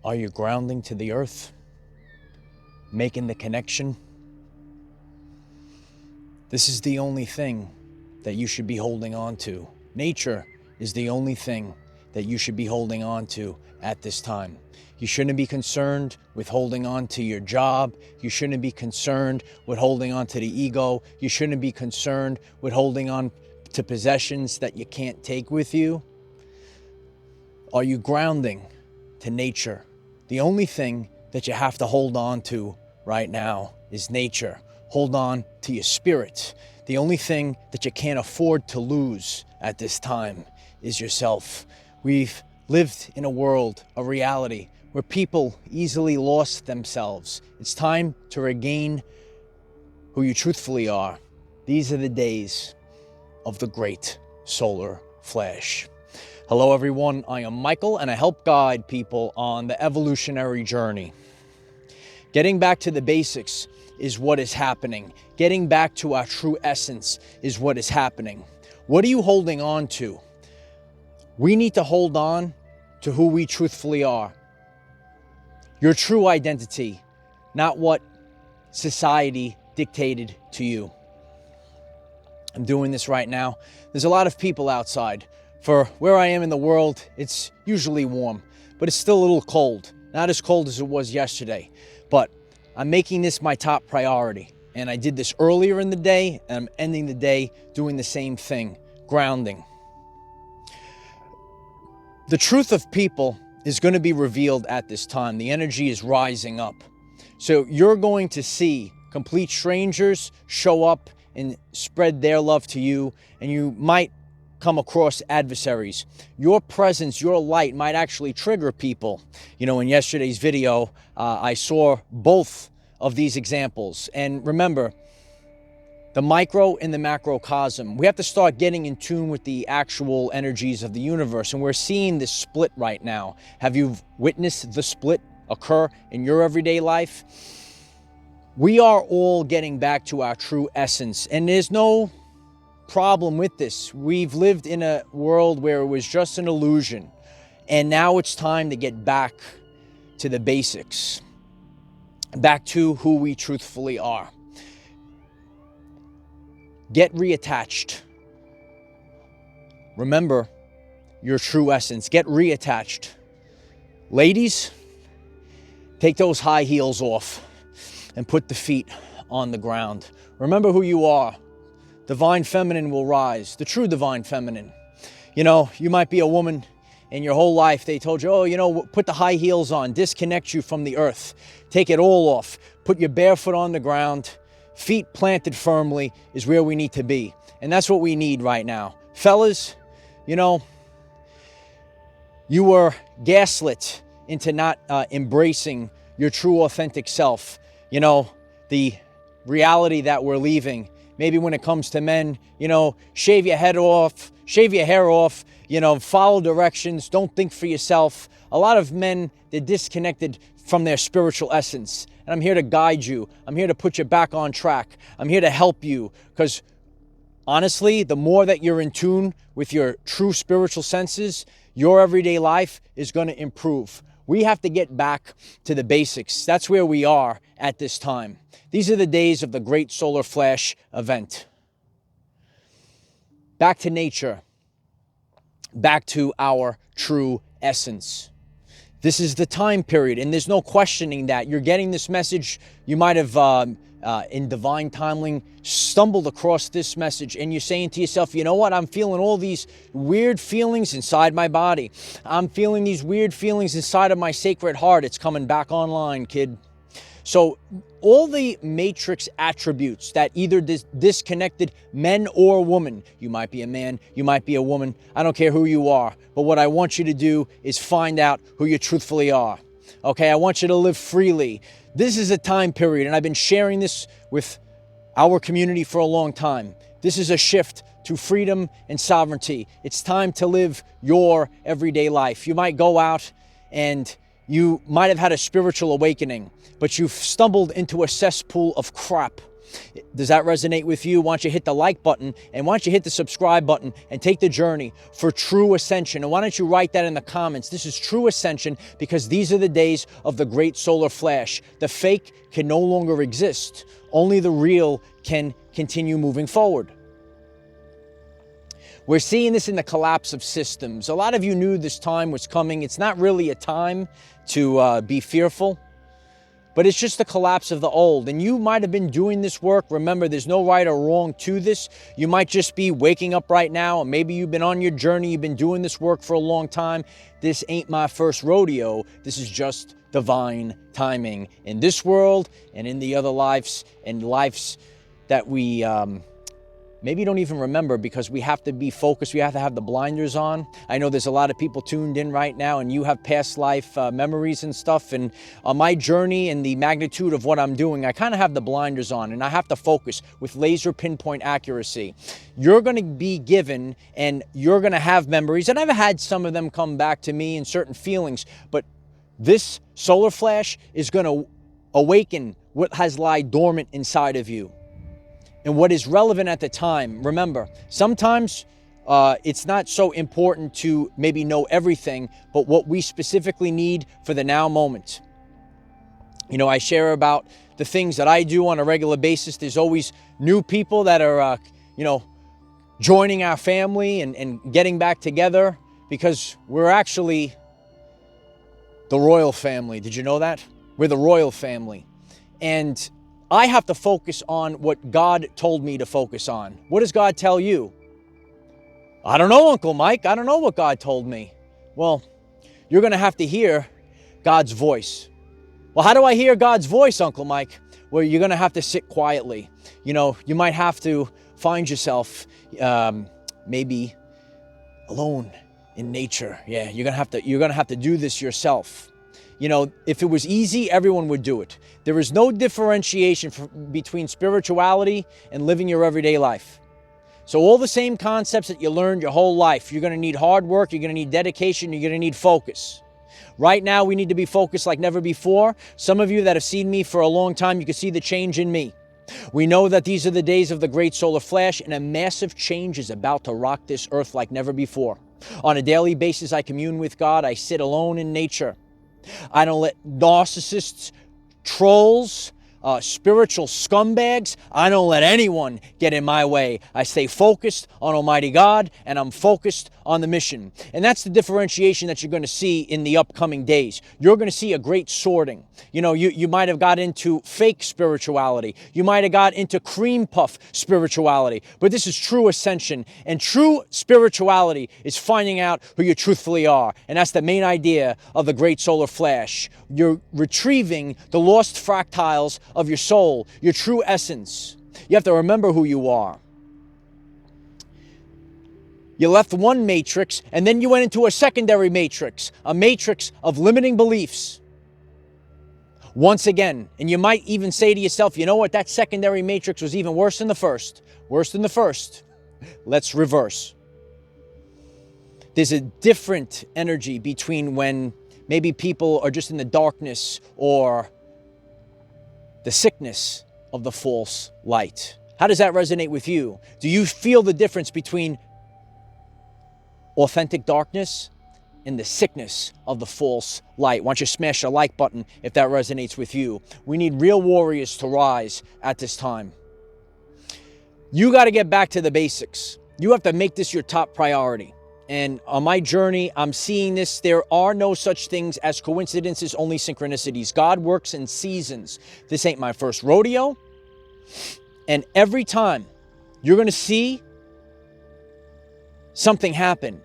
Are you grounding to the earth? Making the connection? This is the only thing that you should be holding on to. Nature is the only thing that you should be holding on to at this time. You shouldn't be concerned with holding on to your job. You shouldn't be concerned with holding on to the ego. You shouldn't be concerned with holding on to possessions that you can't take with you. Are you grounding to nature? The only thing that you have to hold on to right now is nature. Hold on to your spirit. The only thing that you can't afford to lose at this time is yourself. We've lived in a world, a reality, where people easily lost themselves. It's time to regain who you truthfully are. These are the days of the great solar flash. Hello everyone, I am Michael and I help guide people on the evolutionary journey. Getting back to the basics is what is happening. Getting back to our true essence is what is happening. What are you holding on to? We need to hold on to who we truthfully are. Your true identity, not what society dictated to you. I'm doing this right now. There's a lot of people outside. For where I am in the world, it's usually warm, but it's still a little cold. Not as cold as it was yesterday, but I'm making this my top priority. And I did this earlier in the day, and I'm ending the day doing the same thing, grounding. The truth of people is going to be revealed at this time. The energy is rising up. So you're going to see complete strangers show up and spread their love to you, and you might come across adversaries. Your presence, your light might actually trigger people. You know, in yesterday's video, I saw both of these examples. And remember, the micro and the macrocosm. We have to start getting in tune with the actual energies of the universe. And we're seeing this split right now. Have you witnessed the split occur in your everyday life? We are all getting back to our true essence. And there's no problem with this. We've lived in a world where it was just an illusion, and now it's time to get back to the basics, back to who we truthfully are. Get reattached. Remember your true essence. Get reattached. Ladies, take those high heels off and put the feet on the ground. Remember who you are. Divine feminine will rise, the true divine feminine. You know, you might be a woman and your whole life they told you, oh, you know, put the high heels on, disconnect you from the earth, take it all off, put your barefoot on the ground, feet planted firmly is where we need to be. And that's what we need right now. Fellas, you know, you were gaslit into not embracing your true authentic self. You know, the reality that we're leaving. Maybe when it comes to men, you know, shave your head off, shave your hair off, you know, follow directions, don't think for yourself. A lot of men, they're disconnected from their spiritual essence. And I'm here to guide you. I'm here to put you back on track. I'm here to help you because honestly, the more that you're in tune with your true spiritual senses, your everyday life is going to improve. We have to get back to the basics. That's where we are at this time. These are the days of the great solar flash event. Back to nature. Back to our true essence. This is the time period, and there's no questioning that. You're getting this message. You might have, in divine timing, stumbled across this message, and you're saying to yourself, you know what? I'm feeling all these weird feelings inside my body. I'm feeling these weird feelings inside of my sacred heart. It's coming back online, kid. So all the matrix attributes that either disconnected men or women, you might be a man, you might be a woman, I don't care who you are, but what I want you to do is find out who you truthfully are. Okay, I want you to live freely. This is a time period, and I've been sharing this with our community for a long time. This is a shift to freedom and sovereignty. It's time to live your everyday life. You might go out and you might have had a spiritual awakening, but you've stumbled into a cesspool of crap. Does that resonate with you? Why don't you hit the like button, and why don't you hit the subscribe button and take the journey for true ascension? And why don't you write that in the comments? This is true ascension, because these are the days of the great solar flash. The fake can no longer exist. Only the real can continue moving forward. We're seeing this in the collapse of systems. A lot of you knew this time was coming. It's not really a time to be fearful, but it's just the collapse of the old. And you might have been doing this work. Remember, there's no right or wrong to this. You might just be waking up right now, or maybe you've been on your journey. You've been doing this work for a long time. This ain't my first rodeo. This is just divine timing in this world and in the other lives, and lives that we maybe don't even remember, because we have to be focused. We have to have the blinders on. I know there's a lot of people tuned in right now, and you have past life memories and stuff. And on my journey and the magnitude of what I'm doing, I kind of have the blinders on, and I have to focus with laser pinpoint accuracy. You're going to be given, and you're going to have memories. And I've had some of them come back to me in certain feelings, but this solar flash is going to awaken what has lied dormant inside of you and what is relevant at the time. Remember, sometimes it's not so important to maybe know everything, but what we specifically need for the now moment. You know, I share about the things that I do on a regular basis. There's always new people that are, you know, joining our family and getting back together, because we're actually the royal family. Did you know that? We're the royal family. And I have to focus on what God told me to focus on. What does God tell you? I don't know, Uncle Mike. I don't know what God told me. Well, you're going to have to hear God's voice. Well, how do I hear God's voice, Uncle Mike? Well, you're going to have to sit quietly. You know, you might have to find yourself maybe alone in nature. Yeah, you're going to have to do this yourself. You know, if it was easy, everyone would do it. There is no differentiation between spirituality and living your everyday life. So all the same concepts that you learned your whole life, you're going to need hard work, you're going to need dedication, you're going to need focus. Right now, we need to be focused like never before. Some of you that have seen me for a long time, you can see the change in me. We know that these are the days of the great solar flash, and a massive change is about to rock this earth like never before. On a daily basis, I commune with God. I sit alone in nature. I don't let narcissists, trolls, spiritual scumbags, I don't let anyone get in my way. I stay focused on Almighty God, and I'm focused on the mission. And that's the differentiation that you're going to see in the upcoming days. You're going to see a great sorting. You know, you might have got into fake spirituality. You might have got into cream puff spirituality. But this is true ascension. And true spirituality is finding out who you truthfully are. And that's the main idea of the great solar flash. You're retrieving the lost fractals of your soul, your true essence. You have to remember who you are. You left one matrix, and then you went into a secondary matrix, a matrix of limiting beliefs. Once again, and you might even say to yourself, you know what, that secondary matrix was even worse than the first. Worse than the first. Let's reverse. There's a different energy between when maybe people are just in the darkness or the sickness of the false light. How does that resonate with you? Do you feel the difference between authentic darkness and the sickness of the false light? Why don't you smash the like button if that resonates with you? We need real warriors to rise at this time. You got to get back to the basics. You have to make this your top priority. And on my journey, I'm seeing this. There are no such things as coincidences, only synchronicities. God works in seasons. This ain't my first rodeo. And every time you're going to see something happen.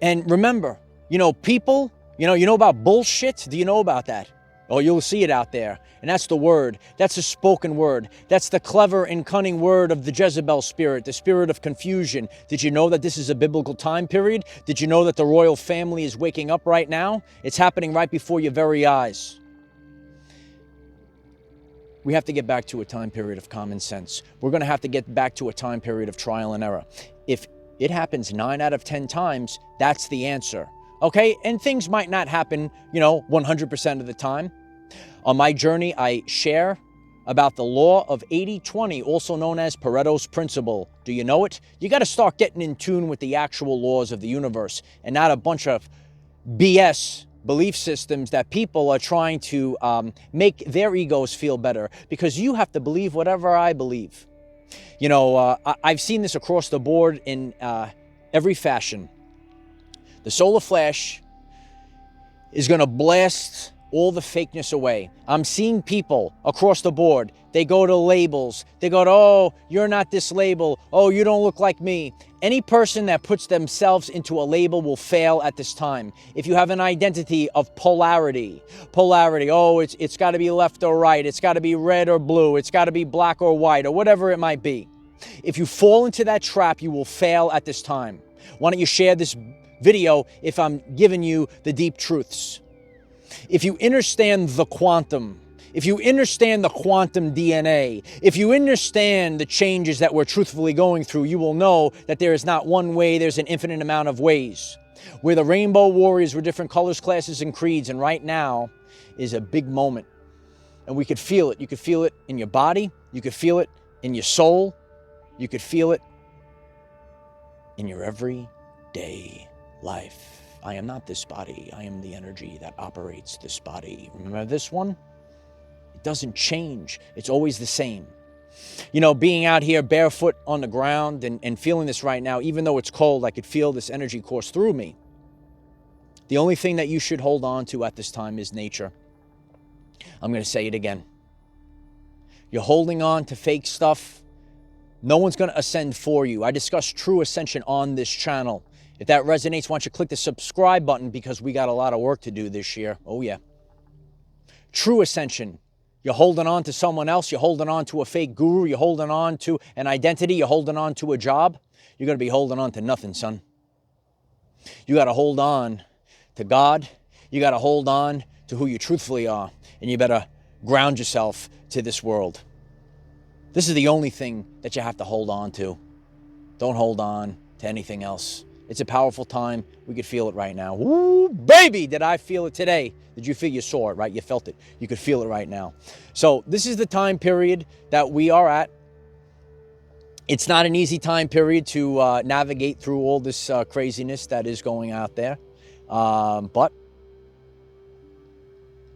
And remember, you know, people, you know about bullshit? Do you know about that? Oh, you'll see it out there. And that's the word. That's the spoken word. That's the clever and cunning word of the Jezebel spirit, the spirit of confusion. Did you know that this is a biblical time period? Did you know that the royal family is waking up right now? It's happening right before your very eyes. We have to get back to a time period of common sense. We're going to have to get back to a time period of trial and error. If it happens 9 out of 10 times, that's the answer. Okay? And things might not happen, 100% of the time. On my journey, I share about the law of 80-20, also known as Pareto's principle. Do you know it? You got to start getting in tune with the actual laws of the universe and not a bunch of BS belief systems that people are trying to make their egos feel better, because you have to believe whatever I believe. You know, I've seen this across the board in every fashion. The solar flash is going to blast all the fakeness away. I'm seeing people across the board. They go to labels. They go to, oh, you're not this label. Oh, you don't look like me. Any person that puts themselves into a label will fail at this time. If you have an identity of polarity, oh, it's got to be left or right. It's got to be red or blue. It's got to be black or white, or whatever it might be. If you fall into that trap, you will fail at this time. Why don't you share this video if I'm giving you the deep truths? If you understand the quantum, if you understand the quantum DNA, if you understand the changes that we're truthfully going through, you will know that there is not one way, there's an infinite amount of ways. We're the rainbow warriors, we're different colors, classes, and creeds, and right now is a big moment. And we could feel it. You could feel it in your body, you could feel it in your soul, you could feel it in your everyday life. I am not this body. I am the energy that operates this body. Remember this one? It doesn't change. It's always the same. You know, being out here barefoot on the ground and feeling this right now, even though it's cold, I could feel this energy course through me. The only thing that you should hold on to at this time is nature. I'm going to say it again. You're holding on to fake stuff. No one's going to ascend for you. I discuss true ascension on this channel. If that resonates, why don't you click the subscribe button, because we got a lot of work to do this year. Oh, yeah. True ascension. You're holding on to someone else. You're holding on to a fake guru. You're holding on to an identity. You're holding on to a job. You're going to be holding on to nothing, son. You got to hold on to God. You got to hold on to who you truthfully are. And you better ground yourself to this world. This is the only thing that you have to hold on to. Don't hold on to anything else. It's a powerful time. We could feel it right now. Woo, baby, did I feel it today? Did you feel? You saw it, right? You felt it. You could feel it right now. So this is the time period that we are at. It's not an easy time period to navigate through all this craziness that is going out there. But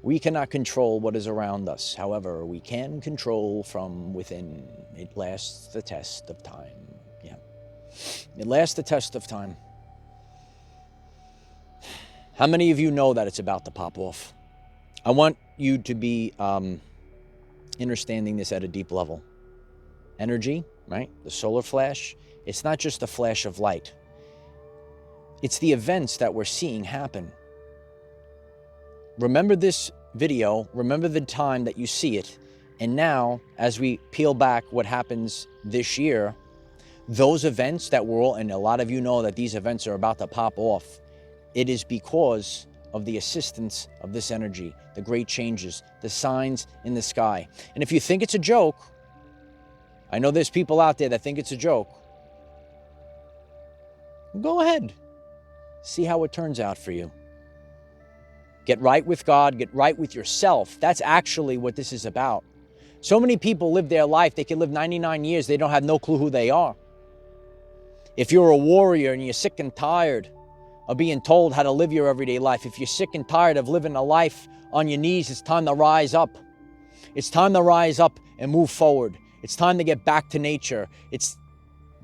we cannot control what is around us. However, we can control from within. It lasts the test of time. Yeah. It lasts the test of time. How many of you know that it's about to pop off? I want you to be understanding this at a deep level. Energy, right? The solar flash. It's not just a flash of light. It's the events that we're seeing happen. Remember this video. Remember the time that you see it. And now, as we peel back what happens this year, those events that we're all, and a lot of you know that these events are about to pop off, it is because of the assistance of this energy, the great changes, the signs in the sky. And if you think it's a joke, I know there's people out there that think it's a joke. Go ahead. See how it turns out for you. Get right with God, get right with yourself. That's actually what this is about. So many people live their life, they can live 99 years, they don't have no clue who they are. If you're a warrior and you're sick and tired of being told how to live your everyday life, if you're sick and tired of living a life on your knees, it's time to rise up. It's time to rise up and move forward. It's time to get back to nature. It's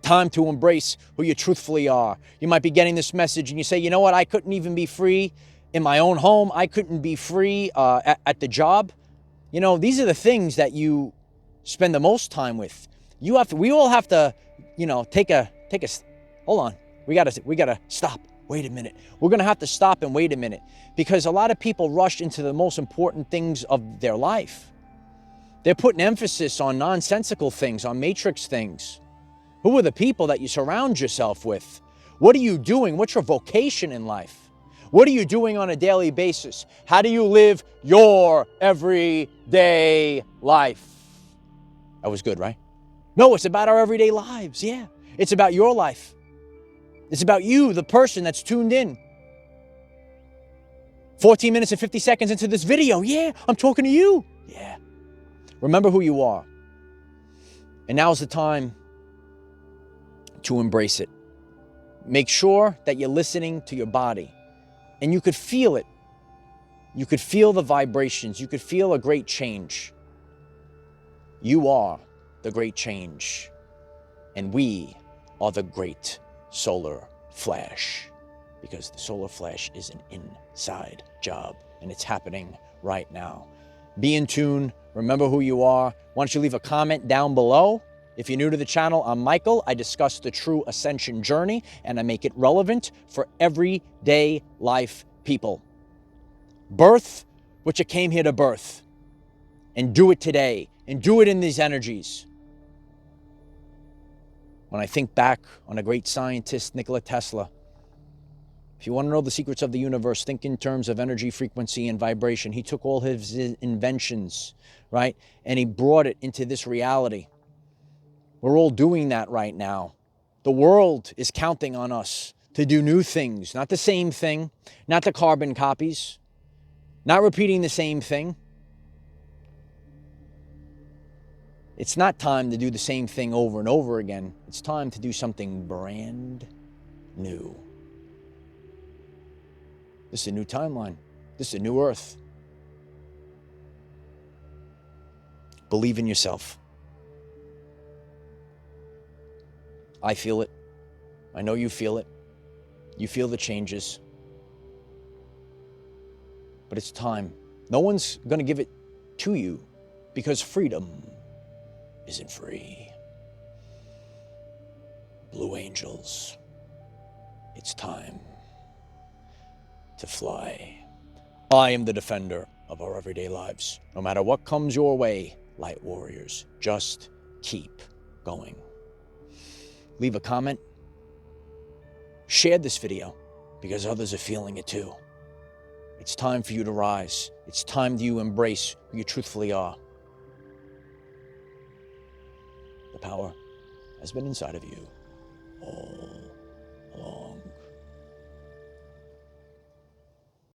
time to embrace who you truthfully are. You might be getting this message and you say, you know what, I couldn't even be free in my own home. I couldn't be free at the job. You know, these are the things that you spend the most time with. We all have to, you know, hold on. We gotta stop. Wait a minute. We're gonna have to stop and wait a minute, because a lot of people rush into the most important things of their life. They're putting emphasis on nonsensical things, on matrix things. Who are the people that you surround yourself with? What are you doing? What's your vocation in life? What are you doing on a daily basis? How do you live your everyday life? That was good, right? No, it's about our everyday lives. Yeah, it's about your life. It's about you, the person that's tuned in. 14 minutes and 50 seconds into this video. Yeah, I'm talking to you. Yeah. Remember who you are. And now's the time to embrace it. Make sure that you're listening to your body. And you could feel it. You could feel the vibrations. You could feel a great change. You are the great change. And we are the great solar flash. Because the solar flash is an inside job. And it's happening right now. Be in tune. Remember who you are. Why don't you leave a comment down below? If you're new to the channel, I'm Michael. I discuss the true ascension journey, and I make it relevant for everyday life people. Birth what you came here to birth. And do it today. And do it in these energies. When I think back on a great scientist, Nikola Tesla, if you want to know the secrets of the universe, think in terms of energy, frequency, and vibration. He took all his inventions, right? And he brought it into this reality. We're all doing that right now. The world is counting on us to do new things, not the same thing, not the carbon copies, not repeating the same thing. It's not time to do the same thing over and over again. It's time to do something brand new. This is a new timeline. This is a new earth. Believe in yourself. I feel it. I know you feel it. You feel the changes. But it's time. No one's going to give it to you because freedom isn't free. Blue angels, it's time to fly. I am the defender of our everyday lives. No matter what comes your way, light warriors, just keep going. Leave a comment. Share this video because others are feeling it too. It's time for you to rise. It's time you embrace who you truthfully are. The power has been inside of you.